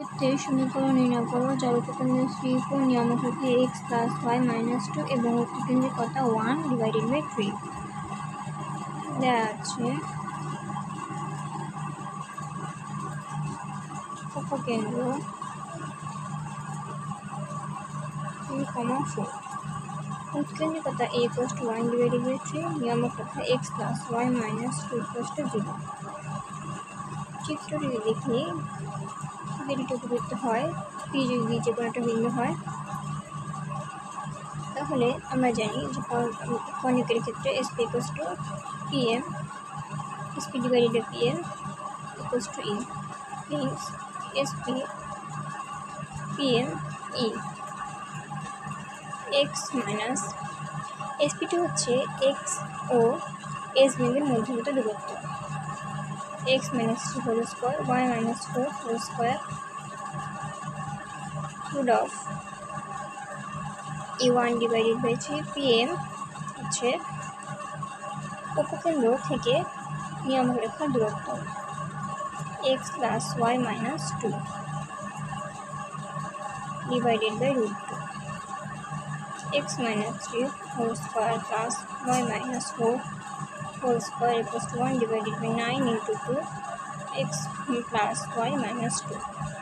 ক্ষেত্রে সমীকরণ নির্ণয় করো যার উপকেন্দ্র 3 নিয়ামক রেখে x প্লাস y মাইনাস 2 এবং উপকেন্দ্রের কথা 1/3 দেওয়া আছে। উপকেন্দ্র 3,4 উৎকেন্দ্রের কথা a = 1/3 নিয়ামক কথা x প্লাস y মাইনাস 2 = 0। চিত্রটি দেখি যদি দুটো উপবৃত্ত হয় p যদি যে কোনো একটা বিন্দু হয় তাহলে আমরা জানি যে কর্ণিকের ক্ষেত্রে SP = PM, SP divided by PM equals to E means SP PM E x minus SP2 হচ্ছে x ও s বিন্দুর মধ্যবর্তী দূরত্ব x minus 3 whole square y minus 4 whole square root of E1 divided by 3 PM হচ্ছে উপকেন্দ্র থেকে নিয়ামক রেখার দূরত্ব x plus y minus 2 divided by root 2 x minus 3 whole square plus y minus 4 whole square equals to 1 divided by 9 into 2 x plus y minus 2